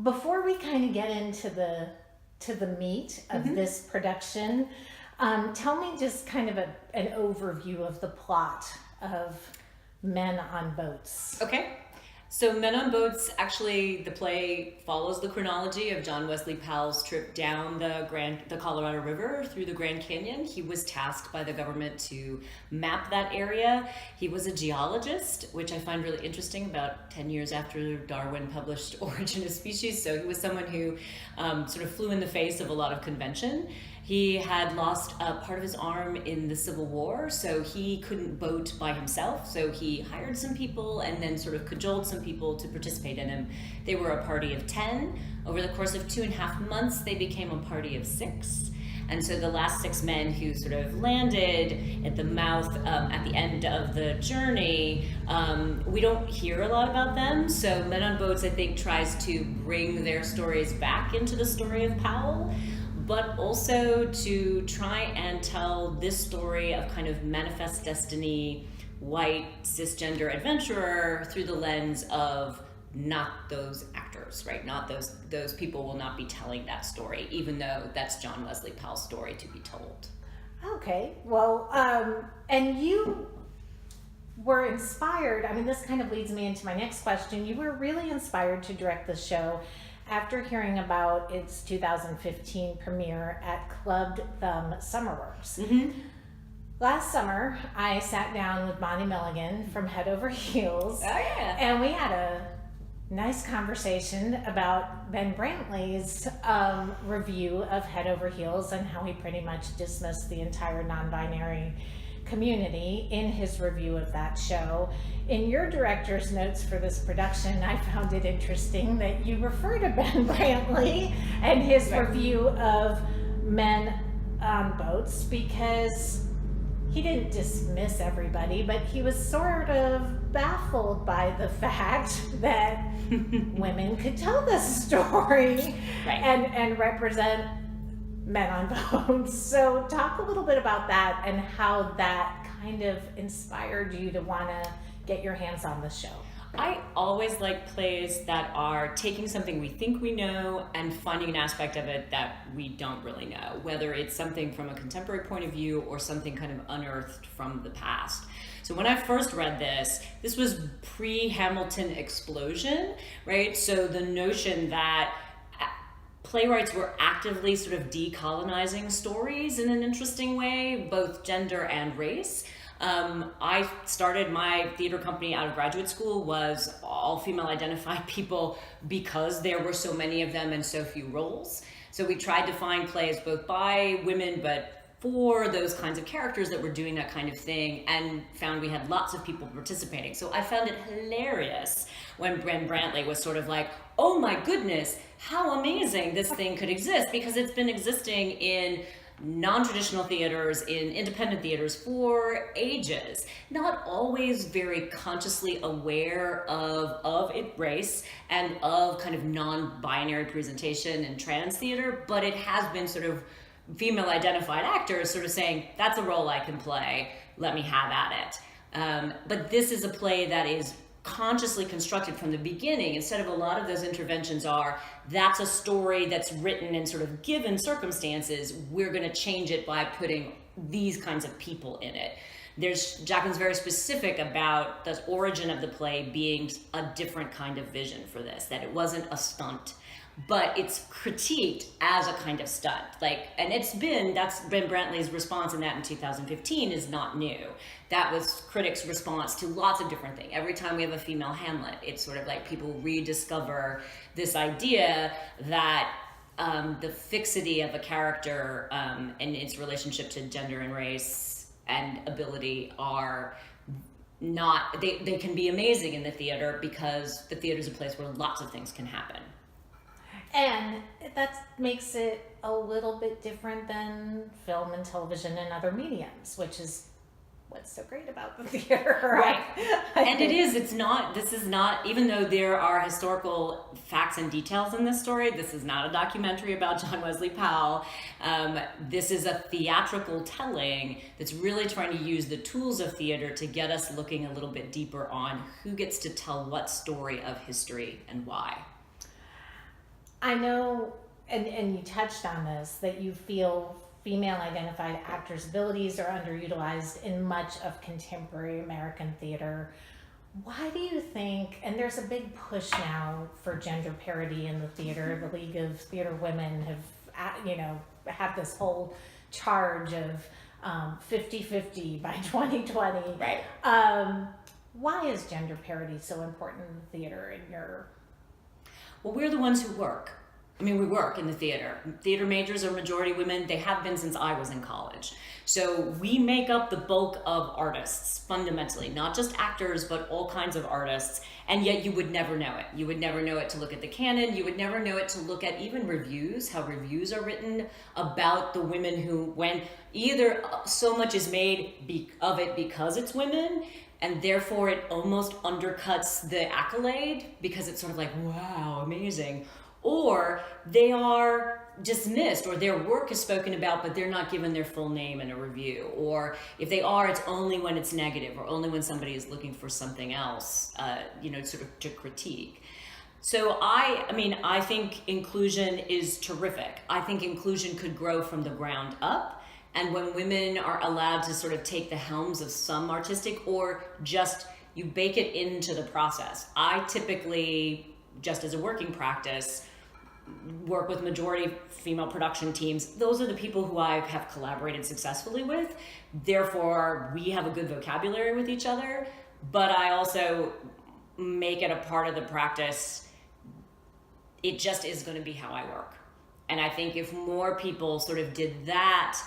before we kind of get into the meat of this production, tell me just kind of an overview of the plot of Men on Boats. Okay. So Men on Boats, actually, the play follows the chronology of John Wesley Powell's trip down the Colorado River through the Grand Canyon. He was tasked by the government to map that area. He was a geologist, which I find really interesting, about 10 years after Darwin published Origin of Species. So he was someone who sort of flew in the face of a lot of convention. He had lost a part of his arm in the Civil War, so he couldn't boat by himself. So he hired some people and then sort of cajoled some people to participate in him. They were a party of 10. Over the course of 2.5 months, they became a party of 6. And so the last 6 men who sort of landed at the mouth, at the end of the journey, we don't hear a lot about them. So Men on Boats, I think, tries to bring their stories back into the story of Powell, but also to try and tell this story of kind of manifest destiny, white, cisgender adventurer through the lens of not those actors, right? Not those people will not be telling that story, even though that's John Wesley Powell's story to be told. Okay, well, and you were inspired, I mean, this kind of leads me into my next question. You were really inspired to direct the show after hearing about its 2015 premiere at Clubbed Thumb Summerworks. Mm-hmm. Last summer, I sat down with Bonnie Milligan from Head Over Heels. Oh, yeah. And we had a nice conversation about Ben Brantley's review of Head Over Heels and how he pretty much dismissed the entire non-binary community in his review of that show. In your director's notes for this production, I found it interesting that you refer to Ben Brantley and his review of Men on Boats, because he didn't dismiss everybody, but he was sort of baffled by the fact that women could tell this story and represent men on boats. So talk a little bit about that and how that kind of inspired you to want to get your hands on the show. I always like plays that are taking something we think we know and finding an aspect of it that we don't really know, whether it's something from a contemporary point of view or something kind of unearthed from the past. So when I first read this was pre-Hamilton explosion, right? So the notion that playwrights were actively sort of decolonizing stories in an interesting way, both gender and race. I started my theater company out of graduate school, was all female identified people because there were so many of them and so few roles. So we tried to find plays both by women, but for those kinds of characters that were doing that kind of thing, and found we had lots of people participating. So I found it hilarious when Ben Brantley was sort of like, oh my goodness, how amazing this thing could exist, because it's been existing in non-traditional theaters, in independent theaters for ages, not always very consciously aware of its race and of kind of non-binary presentation and trans theater, but it has been sort of female identified actors sort of saying, that's a role I can play, let me have at it. But this is a play that is consciously constructed from the beginning. Instead of a lot of those interventions are, that's a story that's written in sort of given circumstances, we're going to change it by putting these kinds of people in it. Jacqueline's very specific about the origin of the play being a different kind of vision for this, that it wasn't a stunt, but it's critiqued as a kind of stunt. That's Ben Brantley's response in that in 2015 is not new. That was critics' response to lots of different things. Every time we have a female Hamlet, it's sort of like people rediscover this idea that the fixity of a character and its relationship to gender and race and ability are not, they can be amazing in the theater, because the theater is a place where lots of things can happen. And that makes it a little bit different than film and television and other mediums, which is what's so great about the theater, right? And this is not, even though there are historical facts and details in this story, this is not a documentary about John Wesley Powell. This is a theatrical telling that's really trying to use the tools of theater to get us looking a little bit deeper on who gets to tell what story of history and why. I know, and you touched on this, that you feel female identified actors' abilities are underutilized in much of contemporary American theater. Why do you think, and there's a big push now for gender parity in the theater, the League of Theater Women have, had this whole charge of 50-50 by 2020. Right. Why is gender parity so important in the theater in your... Well, we're the ones who work. I mean, we work in the theater. Theater majors are majority women. They have been since I was in college. So we make up the bulk of artists, fundamentally. Not just actors, but all kinds of artists. And yet you would never know it. You would never know it to look at the canon. You would never know it to look at even reviews, how reviews are written about the women who, when either so much is made of it because it's women, and therefore it almost undercuts the accolade because it's sort of like, wow, amazing. Or they are dismissed, or their work is spoken about, but they're not given their full name in a review. Or if they are, it's only when it's negative, or only when somebody is looking for something else, sort of to critique. So I think inclusion is terrific. I think inclusion could grow from the ground up. And when women are allowed to sort of take the helms of some artistic, or just you bake it into the process. I typically, just as a working practice, work with majority female production teams. Those are the people who I have collaborated successfully with. Therefore, we have a good vocabulary with each other, but I also make it a part of the practice. It just is going to be how I work. And I think if more people sort of did that,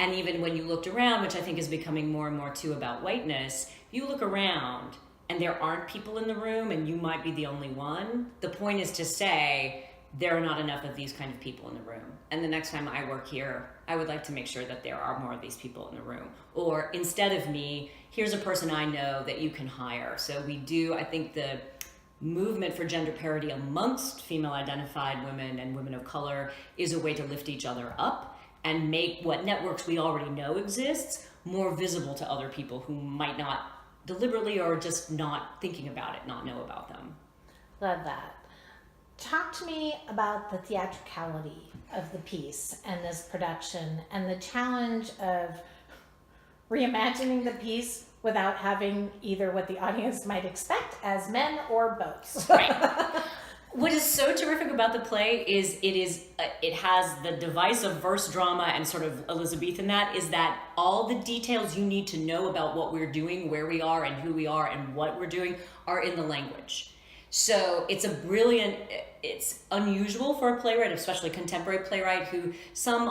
and even when you looked around, which I think is becoming more and more too about whiteness, you look around and there aren't people in the room and you might be the only one. The point is to say, there are not enough of these kind of people in the room. And the next time I work here, I would like to make sure that there are more of these people in the room. Or instead of me, here's a person I know that you can hire. So we do, I think the movement for gender parity amongst female identified women and women of color is a way to lift each other up and make what networks we already know exists more visible to other people who might not deliberately or just not thinking about it, not know about them. Love that. Talk to me about the theatricality of the piece and this production and the challenge of reimagining the piece without having either what the audience might expect as men or boats. Right. What is so terrific about the play is it has the device of verse drama and sort of Elizabethan that is that all the details you need to know about what we're doing, where we are and who we are and what we're doing are in the language. So it's it's unusual for a playwright, especially contemporary playwright, who some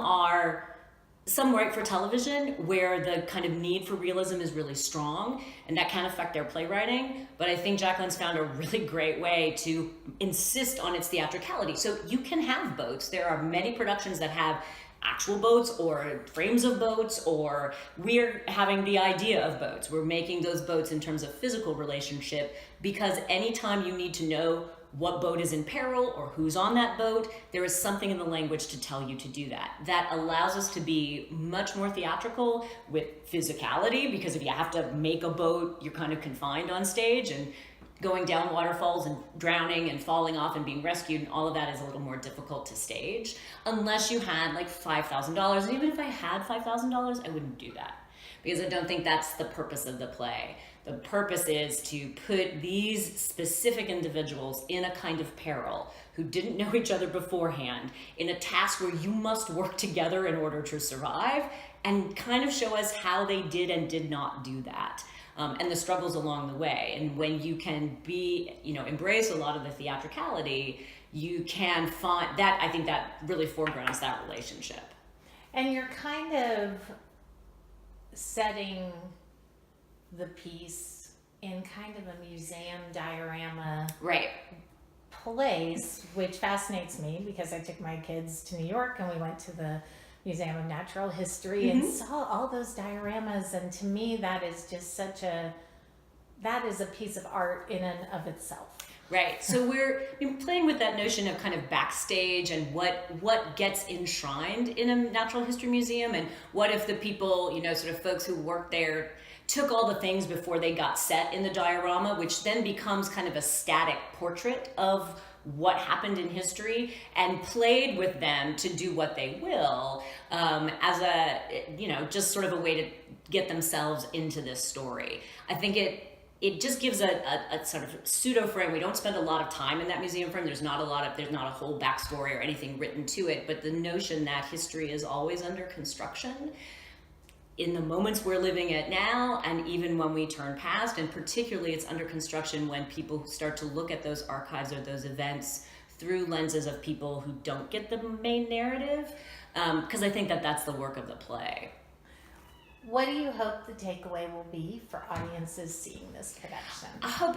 write for television where the kind of need for realism is really strong and that can affect their playwriting. But I think Jacqueline's found a really great way to insist on its theatricality. So you can have boats. There are many productions that have actual boats or frames of boats, or we're having the idea of boats. We're making those boats in terms of physical relationship, because anytime you need to know what boat is in peril or who's on that boat, there is something in the language to tell you to do that. That allows us to be much more theatrical with physicality, because if you have to make a boat, you're kind of confined on stage, and going down waterfalls and drowning and falling off and being rescued and all of that is a little more difficult to stage unless you had like $5,000. And even if I had $5,000, I wouldn't do that, because I don't think that's the purpose of the play. The purpose is to put these specific individuals in a kind of peril who didn't know each other beforehand in a task where you must work together in order to survive, and kind of show us how they did and did not do that. And the struggles along the way. And when you can embrace a lot of the theatricality, you can find that, I think that really foregrounds that relationship. And you're kind of setting the piece in kind of a museum diorama Right. place, which fascinates me because I took my kids to New York and we went to the Museum of Natural History and saw all those dioramas, and to me that is just that is a piece of art in and of itself. Right. So we're playing with that notion of kind of backstage and what gets enshrined in a natural history museum, and what if the people, sort of folks who work there took all the things before they got set in the diorama, which then becomes kind of a static portrait of what happened in history and played with them to do what they will, as a, just sort of a way to get themselves into this story. I think it just gives a sort of pseudo frame. We don't spend a lot of time in that museum frame. There's not a whole backstory or anything written to it, but the notion that history is always under construction in the moments we're living at now, and even when we turn past, and particularly it's under construction when people start to look at those archives or those events through lenses of people who don't get the main narrative, because I think that that's the work of the play. What do you hope the takeaway will be for audiences seeing this production? I hope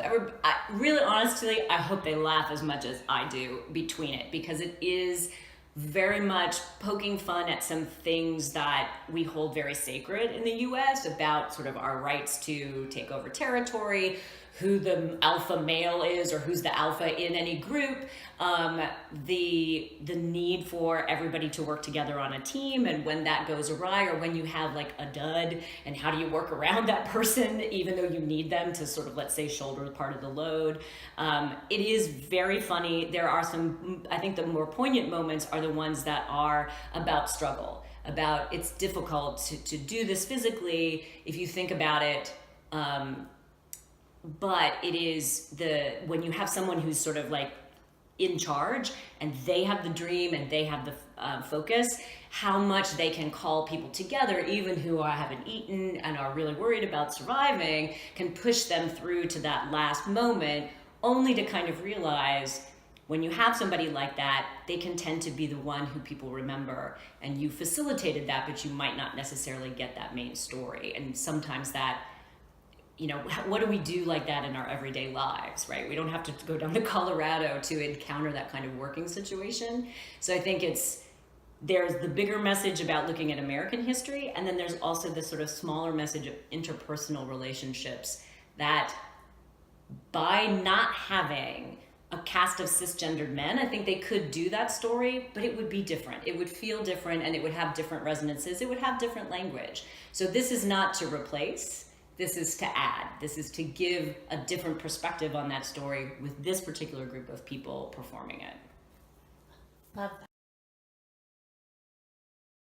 really honestly, I hope they laugh as much as I do between it, because it is very much poking fun at some things that we hold very sacred in the US about sort of our rights to take over territory, who the alpha male is or who's the alpha in any group, the need for everybody to work together on a team, and when that goes awry or when you have like a dud, and how do you work around that person even though you need them to sort of, let's say, shoulder part of the load. It is very funny. There are some, I think the more poignant moments are the ones that are about struggle, about it's difficult to do this physically if you think about it. But it is when you have someone who's sort of like in charge and they have the dream and they have the focus, how much they can call people together, even who haven't eaten and are really worried about surviving, can push them through to that last moment, only to kind of realize when you have somebody like that, they can tend to be the one who people remember, and you facilitated that, but you might not necessarily get that main story. And sometimes that, what do we do like that in our everyday lives, right? We don't have to go down to Colorado to encounter that kind of working situation. So I think there's the bigger message about looking at American history, and then there's also this sort of smaller message of interpersonal relationships, that by not having a cast of cisgendered men, I think they could do that story, but it would be different. It would feel different, and it would have different resonances. It would have different language. So this is not to replace. This is to add. This is to give a different perspective on that story with this particular group of people performing it. Love that.